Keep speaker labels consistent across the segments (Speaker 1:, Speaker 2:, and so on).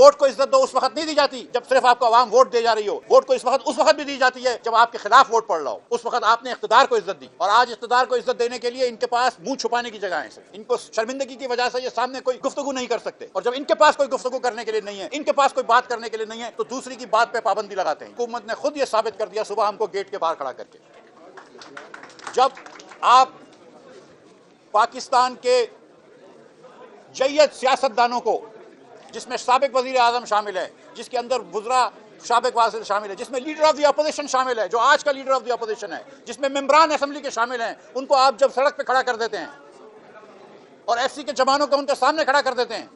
Speaker 1: Vote کو عزت دو اس وقت نہیں دی جاتی جب صرف آپ کو عوام ووٹ دے جا رہی ہو. ووٹ کو اس وقت بھی دی جاتی ہے جب آپ کے خلاف ووٹ پڑ رہا ہو. اس وقت آپ نے اقتدار کو عزت دی, اور آج اقتدار کو عزت دینے کے لیے ان کے پاس منہ چھپانے کی جگہ ہے. ان کو شرمندگی کی وجہ سے یہ سامنے کوئی گفتگو نہیں کر سکتے, اور جب ان کے پاس کوئی گفتگو کرنے کے لیے نہیں ہے, ان کے پاس کوئی بات کرنے کے لیے نہیں ہے, تو دوسری کی بات پہ پابندی لگاتے ہیں. حکومت نے خود یہ ثابت کر دیا صبح ہم کو گیٹ کے باہر کھڑا کر کے. جب آپ پاکستان کے جید سیاستدانوں کو, جس میں سابق وزیر اعظم شامل ہے, جس کے اندر وزراء سابق وزیر شامل ہے, جس میں لیڈر آف دی اپوزیشن شامل ہے, جو آج کا لیڈر آف دی اپوزیشن ہے, جس میں ممبران اسمبلی کے شامل ہیں, ان کو آپ جب سڑک پہ کھڑا کر دیتے ہیں اور ایف سی کے جوانوں کو ان کے سامنے کھڑا کر دیتے ہیں,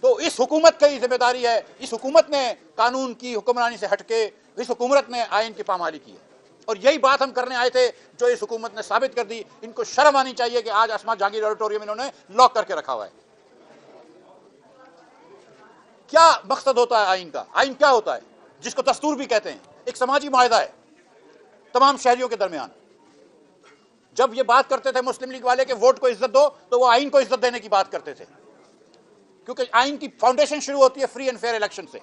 Speaker 1: تو اس حکومت کی ذمہ داری ہے. اس حکومت نے قانون کی حکمرانی سے ہٹ کے اس حکومت نے آئین کی پامالی کی ہے, اور یہی بات ہم کرنے آئے تھے جو اس حکومت نے ثابت کر دی. ان کو شرم آنی چاہیے کہ آج اسما جہانگیر آڈیٹوریم انہوں نے لاک کر کے رکھا ہوا ہے. کیا مقصد ہوتا ہے آئین کا؟ آئین کیا ہوتا ہے جس کو دستور بھی کہتے ہیں؟ ایک سماجی معاہدہ ہے تمام شہریوں کے درمیان. جب یہ بات کرتے تھے مسلم لیگ والے کہ ووٹ کو عزت دو, تو وہ آئین کو عزت دینے کی بات کرتے تھے, کیونکہ آئین کی فاؤنڈیشن شروع ہوتی ہے فری اینڈ فیئر الیکشن سے.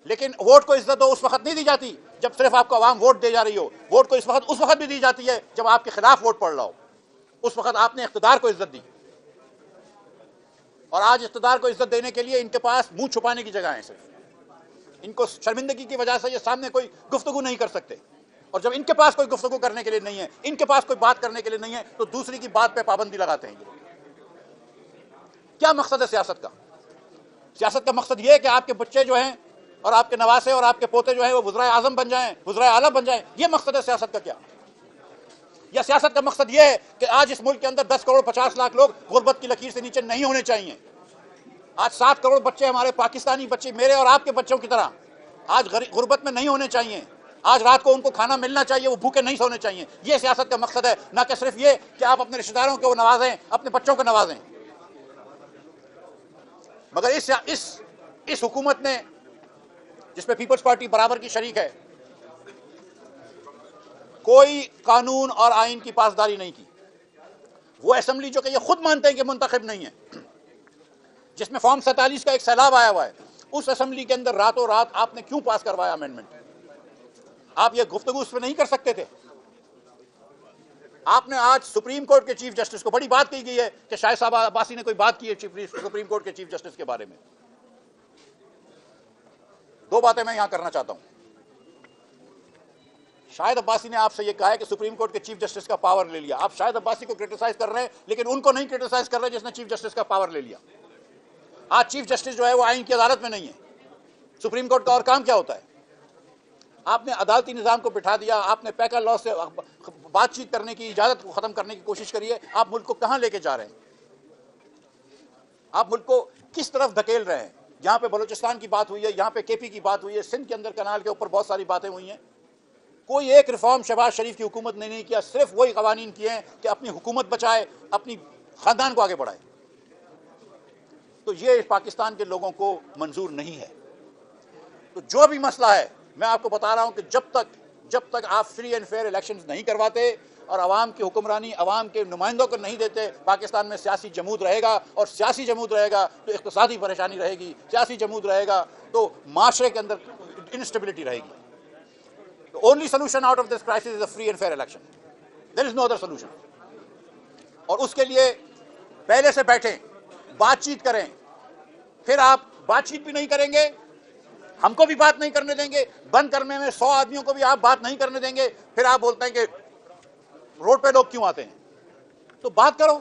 Speaker 1: لیکن ووٹ کو عزت دو اس وقت نہیں دی جاتی جب صرف آپ کو عوام ووٹ دے جا رہی ہو. ووٹ کو اس وقت بھی دی جاتی ہے جب آپ کے خلاف ووٹ پڑ رہا ہو. اس وقت آپ نے اقتدار کو عزت دی, اور آج اقتدار کو عزت دینے کے لیے ان کے پاس منہ چھپانے کی جگہ ہے. صرف ان کو شرمندگی کی وجہ سے یہ سامنے کوئی گفتگو نہیں کر سکتے, اور جب ان کے پاس کوئی گفتگو کرنے کے لیے نہیں ہے, ان کے پاس کوئی بات کرنے کے لیے نہیں ہے, تو دوسری کی بات پہ پابندی لگاتے ہیں. کیا مقصد ہے سیاست کا؟ سیاست کا مقصد یہ ہے کہ آپ کے بچے جو ہیں اور آپ کے نواسے اور آپ کے پوتے جو ہیں وہ وزرائے اعظم بن جائیں, وزرائے اعلیٰ بن جائیں. یہ مقصد ہے سیاست کا کیا؟ یا سیاست کا مقصد یہ ہے کہ آج اس ملک کے اندر 10 کروڑ 50 لاکھ لوگ غربت کی لکیر سے نیچے نہیں ہونے چاہیے. آج 7 کروڑ بچے ہمارے پاکستانی بچے, میرے اور آپ کے بچوں کی طرح, آج غربت میں نہیں ہونے چاہیے. آج رات کو ان کو کھانا ملنا چاہیے, وہ بھوکے نہیں سونے چاہیے. یہ سیاست کا مقصد ہے, نہ کہ صرف یہ کہ آپ اپنے رشتہ داروں کو نوازیں, اپنے بچوں کو نوازیں. مگر اس حکومت نے, جس میں پیپلز پارٹی برابر کی شریک ہے, کوئی قانون اور آئین کی پاسداری نہیں کی. وہ اسمبلی جو کہ یہ خود مانتے ہیں کہ منتخب نہیں ہے, جس میں فارم 47 کا ایک سیلاب آیا ہوا ہے, اس اسمبلی کے اندر راتوں رات آپ نے کیوں پاس کروایا امینڈمنٹ؟ آپ یہ گفتگو اس پہ نہیں کر سکتے تھے؟ آپ نے آج سپریم کورٹ کے چیف جسٹس کو, بڑی بات کہی گئی ہے کہ شاہد صاحب عباسی نے کوئی بات کی ہے سپریم کورٹ کے چیف جسٹس کے بارے میں. 2 باتیں میں یہاں کرنا چاہتا ہوں. شاہد عباسی نے آپ سے یہ کہا ہے کہ سپریم کورٹ کے چیف جسٹس کا پاور لے لیا. آپ شاہد عباسی کو کرٹیسائز کر رہے ہیں, لیکن ان کو نہیں کرٹیسائز کر رہے جس نے چیف جسٹس کا پاور لے لیا. آج چیف جسٹس جو ہے وہ آئین کی عدالت میں نہیں ہے. سپریم کورٹ کا اور کام کیا ہوتا ہے؟ آپ نے عدالتی نظام کو بٹھا دیا, آپ نے پیکا لا سے بات چیت کرنے کی اجازت کو ختم کرنے کی کوشش کری ہے. آپ ملک کو کہاں لے کے جا رہے ہیں؟ آپ ملک کو کس طرف دھکیل رہے ہیں؟ یہاں پہ بلوچستان کی بات ہوئی ہے, یہاں پہ کے پی کی بات ہوئی ہے, سندھ کے اندر کنال کے اوپر بہت ساری باتیں ہوئی ہیں. کوئی ایک ریفارم شہباز شریف کی حکومت نے نہیں کیا. صرف وہی قوانین کیے ہیں کہ اپنی حکومت بچائے, اپنی خاندان کو آگے بڑھائے. تو یہ پاکستان کے لوگوں کو منظور نہیں ہے. تو جو بھی مسئلہ ہے, میں آپ کو بتا رہا ہوں کہ جب تک آپ فری اینڈ فیئر الیکشنز نہیں کرواتے اور عوام کی حکمرانی عوام کے نمائندوں کو نہیں دیتے, پاکستان میں سیاسی جمود رہے گا, اور سیاسی جمود رہے گا تو اقتصادی پریشانی رہے گی, سیاسی جمود رہے گا تو معاشرے کے اندر انسٹیبلٹی رہے گی. The only solution out of this crisis is a free and fair election. There is no other solution. اور اس کے لیے پہلے سے بیٹھیں, بات چیت کریں. پھر آپ بات چیت بھی نہیں کریں گے, ہم کو بھی بات نہیں کرنے دیں گے, بند کرنے میں 100 آدمیوں کو بھی آپ بات نہیں کرنے دیں گے. پھر آپ بولتے ہیں کہ روڈ پہ لوگ کیوں آتے ہیں. تو بات کرو.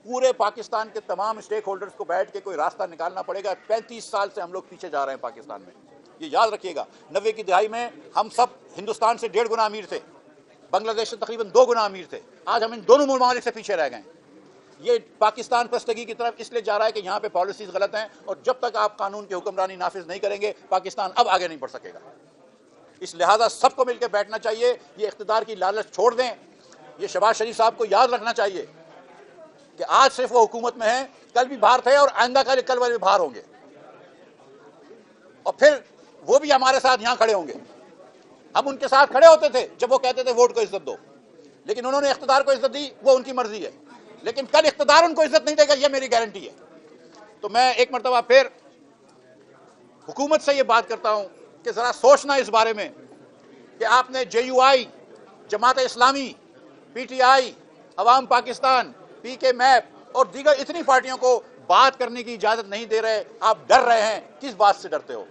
Speaker 1: پورے پاکستان کے تمام اسٹیک ہولڈرز کو بیٹھ کے کوئی راستہ نکالنا پڑے گا. 35 سال سے ہم لوگ پیچھے جا رہے ہیں پاکستان میں, یہ یاد رکھیے گا. 90 کی دہائی میں ہم سب ہندوستان سے 1.5 گنا امیر تھے, بنگلہ دیش سے تقریباً 2 گنا امیر تھے. آج ہم ان دونوں ممالک سے پیچھے رہ گئے ہیں. یہ پاکستان پستگی کی طرف اس لیے جا رہا ہے کہ یہاں پہ پالیسیز غلط ہیں, اور جب تک آپ قانون کی حکمرانی نافذ نہیں کریں گے پاکستان اب آگے نہیں بڑھ سکے گا. اس لہٰذا سب کو مل کے بیٹھنا چاہیے. یہ اقتدار کی لالچ چھوڑ دیں. یہ شہباز شریف صاحب کو یاد رکھنا چاہیے کہ آج صرف وہ حکومت میں ہیں, کل بھی باہر تھے اور آئندہ کل والے بھی باہر ہوں گے, اور پھر وہ بھی ہمارے ساتھ یہاں کھڑے ہوں گے. ہم ان کے ساتھ کھڑے ہوتے تھے جب وہ کہتے تھے ووٹ کو عزت دو, لیکن انہوں نے اقتدار کو عزت دی, وہ ان کی مرضی ہے. لیکن کل اقتدار ان کو عزت نہیں دے گا, یہ میری گارنٹی ہے. تو میں ایک مرتبہ پھر حکومت سے یہ بات کرتا ہوں کہ ذرا سوچنا اس بارے میں کہ آپ نے JUI، جماعت اسلامی، PTI، عوام پاکستان، PK میپ اور دیگر اتنی پارٹیوں کو بات کرنے کی اجازت نہیں دے رہے. آپ ڈر رہے ہیں، کس بات سے ڈرتے ہو؟